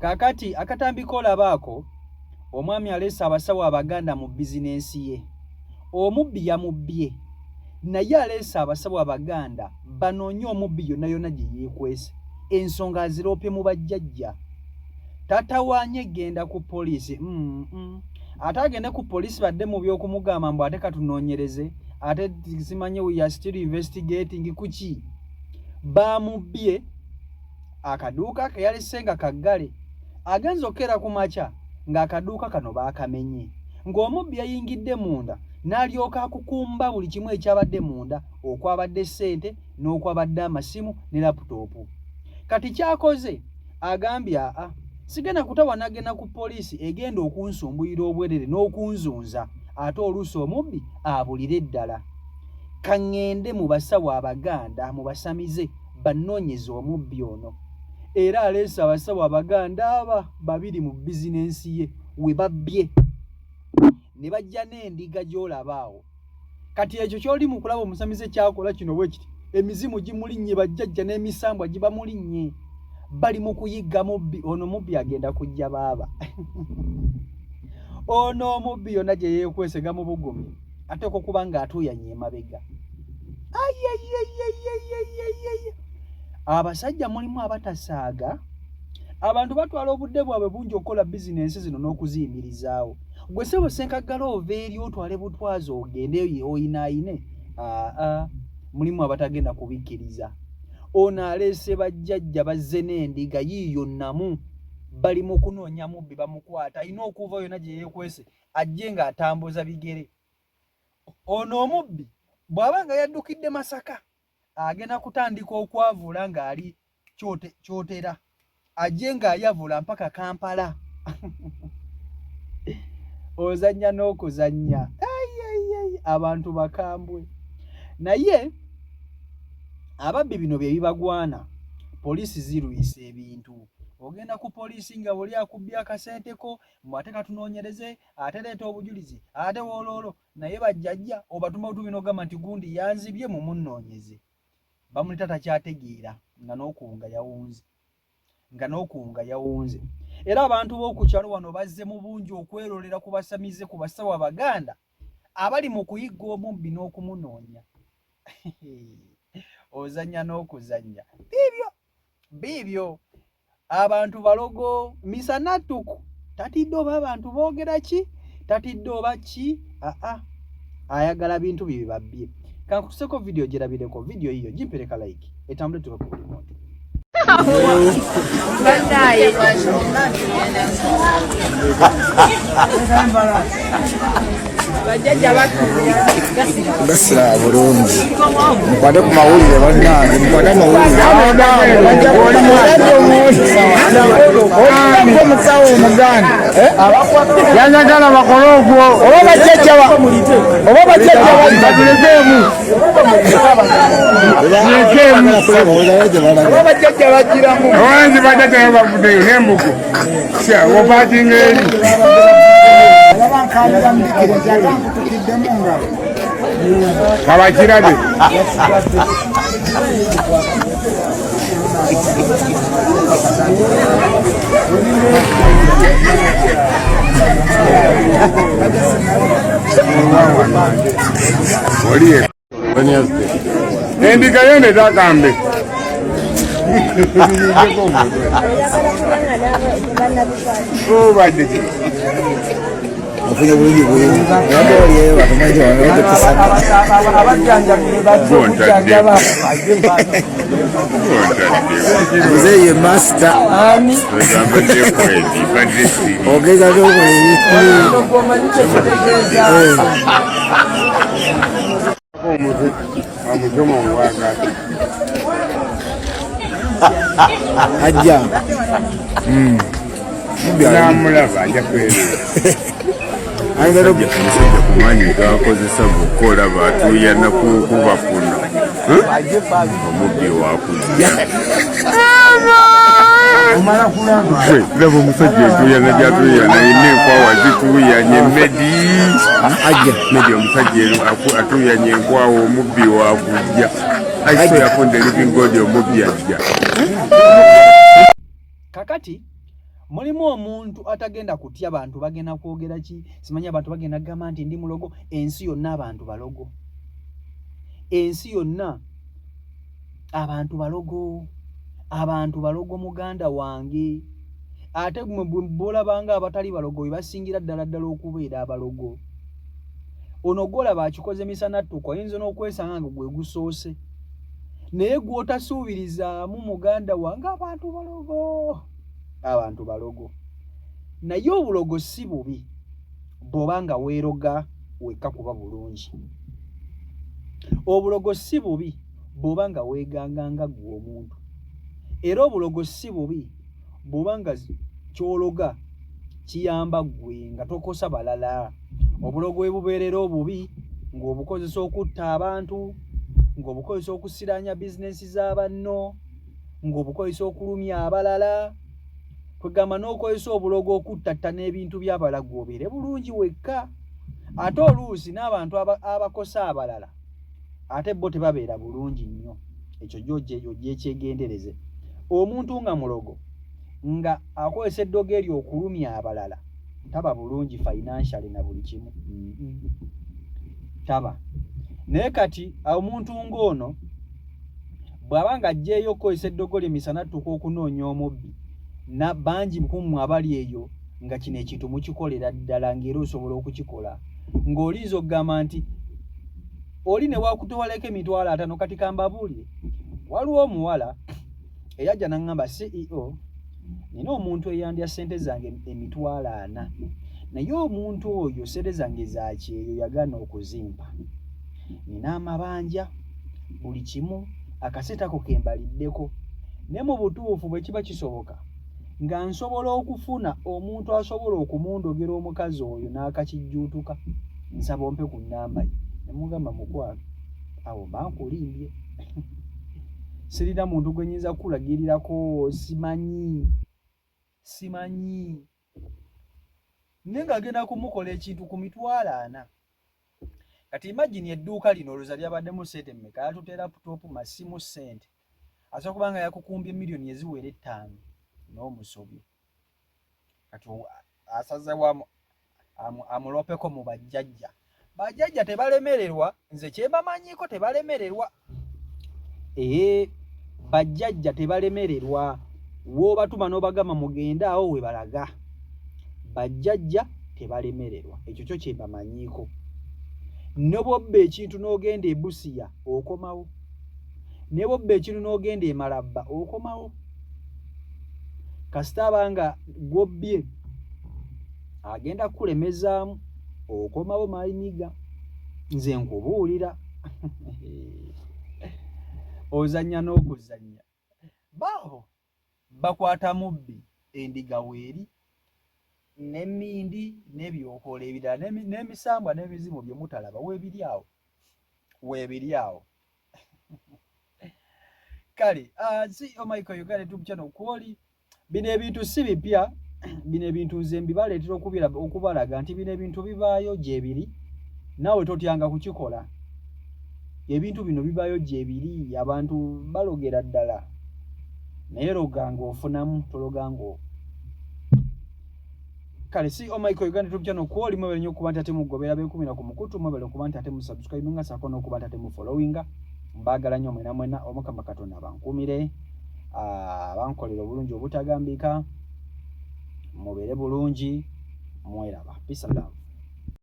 Kakati akatambiko labako omwami alesa abasawo abaganda mu bizinensi ye. Omubbi yamubbye naye alesa abasawo abaganda banoonye omubbi yonna yonna gye yeekwese ensonga aziroopye mu bajjajja. Tatawaanye genda ku poliisi ate agende ku poliisi badde mu by'okumugamba mbu ate katunoonyereze ate simanye we are still investigating kuki. Bamubbye akaduuka ke yalese nga kaggale agenza okera ku makya ng'akaduuka kano baakamenye ng'omubbi yayingidde munda n'alyoka akukumba buli kimu ekyabadde munda okwabadde ssente n'okwabadde amasimu ne laputopu. Kati kyakoze agambye sigenda kutawana agenda ku poliisi egenda okunsumbuyira obwerere n'okunzunza ate oluusi omubbi abulire ddala. Kaŋŋende mu basawo abaganda mubasamize bannoonyeze omubbi ono. Era aleese abasawo abaganda aba babiri mu bizinensi ye we babbye ne bajja n'endiga gy'olabaawo. Kati ekyo ky'oli mu kulaba omusamize kyakola kino bwe kiti emizimu gimulinnye bajjajja n'emisambwa gibamulinnye bali mu kuyigga mubbi. Ono mubbi agenda kujja baaba ono omubbi yonna gye yeekwesega mu bugumi ate ko kubanga atuuyanye emabega. Abasajja mulimu abatasaaga. Abantu batwala obudde bwabwe bungi okukola bizinensi zino n'okuziyimirizaawo. Gwe ssebo Ssenkaggala ova eri otwale butwazi ogende oyinaayine. Mulimu abatagenda kubikkiriza. Ono aleese bajjajja bazze n'endiga yiiyo nnamu bali mu kunoonya mubbi bamukwata alina okuva yonna gye yeekwese ajje ng'atambuza bigere. Ono omubbi bw'aba nga yaddukidde Masaka agenda kutandika okwavula ng'ali kyotera ajje ng'ayavula mpaka Kampala. Ozannya n'okuzannya abantu bakambwe. Naye ababbi bino bye bibagwana poliisi zirwisa ebintu. Ogenda ku poliisi nga buli akubbye akasenteko ate katunoonyereze ate leeta obujulizi ate wooloolo naye bajjajja obatuma butubino ogamba nti gundi yanzibye mu munnoonyeze. Bamulita takyategeera nga n'okuwunga yawunze. Era abantu b'oku kyalo wano bazze mu bungi okwerolera ku basamize ku basawo abaganda abali mu kuyigga omubbi n'okumunoonya. Ozannya n'okuzannya biibyo abantu balogo misanatuku tatidde oba abantu boogera ki tatidde oba ki ayagala bintu bye bibabbye. Kankuseko video girabireko video hiyo jimpereka like etambule tuwe ku remote. Gasira bulungi mukwade ku mawulire bannange mukwade amawulire omusawo omuganda yanjagala bakole ogwo oba bajjajja batulekeemu oba bajjajja bagiramu owanzi bajjajja bavuddeyo n'embugo wopatinga eri kabakirabe endiga yone takambe Ofunye bulungi bulungi yadoye batumaje wano kusana mzee master ami ogeza leo aja namulaba aja kweli Amusajja kumanyi gakozesa bukola batuyana kubafuna omubbi wakujja laba omusajja etuyana gyatuyana ine enkwawa zituyanye medi omusajja atuyanye enkwawa omubbi wakujja aiso yakonda living god omubbi ajja. Kakati mulimu omuntu atagenda kutya abantu bagenda kwogera ki simanyi abantu bagenda gamba nti ndi mulogo ensi yonna abantu balogo ensi yonna abantu balogo muganda wange ate gwe bolabanga abatali balogo bebasingira ddala okubeera abalogo ono golaba akikoze misana ttuko oyinza n'okwesanga nga gwe gusoose naye gw'otasuubirizaamu muganda wange abantu balogo naye obulogo si bubi bw'obanga weeroga wekka kuba bulungi obulogo si bubi bw'obanga weeganganga gwe omuntu era obulogo si bubi bw'obanga kyologa kiyamba gwe nga tokosa balala obulogo bwe bubeerera obubi ng'obukozesa okutta abantu ng'obukozesa okusiranya bizinensi z'abanno ng'obukozesa okulumya abalala kwegamba n'okozesa obulogo okuttatta n'ebintu by'abalala gw'obeere bulungi wekka ate oluusi n'abantu abakosa abalala ate bo tebabeera bulungi nnyo ekyo gy'ekyegendereze omuntu nga mulogo nga akozesa eddogo eryo okulumya abalala taba bulungi financially na buli kimu taba naye kati omuntu ng'ono bw'aba nga ajjeeyo okukozesa eddogo lye misana ttuka okunoonya omubbi na bangi kummwe abali eyo nga kino ekintu mukikolera ddala ng'era osobola okukikola ng'olinza okugamba nti oli ne wakutwalako emitwalo 5 kati kambabuulire waliwo omuwala eyajja n'aŋŋamba CEO nina omuntu eyandya ssente zange emitwalo 4 naye omuntu oyo ssente zange zakyeyo yagaana okuzimpa nina amabanja buli kimu akasente ako kembaliddeko ne mu butuufu bwe kiba kisoboka nga nsobola okufuna omuntu asobola okumundogera omukazi oyo n'akakijjuutuka nsaba ompe ku nnamba ye ne mugamba mukwano awo bankulimbye sirina muntu gwe nnyinza kulagirirako simanyi naye ng'agenda kumukola ekintu ku mitwalo 4 kati imagine edduuka lino olwoza lyabaddemu ssente mmeka yatute laputopu masimu ssente asobola kubanga yakukumbye miliyoni eziwera 5 n'omusobyo kati asazeewo amulopeko mu bajjajja tebalemererwa nze kyebamanyiiko tebalemererwa bajjajja tebalemererwa w'obatuma n'obagamba mugende awo we balaga bajjajja tebalemererwa ekyo kyo kyebamanyiiko ne bw'obba ekintu n'ogenda ebusiya okomawo ne bw'obba ekintu n'ogenda emalabba okomawo kasita abanga gwobbye agenda kukulemezaamu okomawo maayiniga nze nkubuulira ozannya n'okuzannya baabo bakwata mubbi endiga weeri n'emmindi n'ebyokola ebirala n'emisambwa n'emizimu bye mutalaba weebiri awo kale Michael Uganda YouTube channel kwoli bino ebintu si bipya bino ebintu nze mbibaleetera okubalaga nti bino ebintu bibaayo gyebiri naawe totyanga kukikola ebintu bino bibaayo gyebiri abantu balogera ddala naye loganga ofunamu tologanga kale Michael Uganda YouTube channel kwoli mwebale nnyo okuba nti ate mugobera beekumira ku mukutu mwebale okuba nti ate musubscribinga sako n'okuba nti ate mufollowinga mbaagala nnyo mwena Omukama Katonda bankuumire bankolera obulungi obutagambika mubeere bulungi mweraba peace and love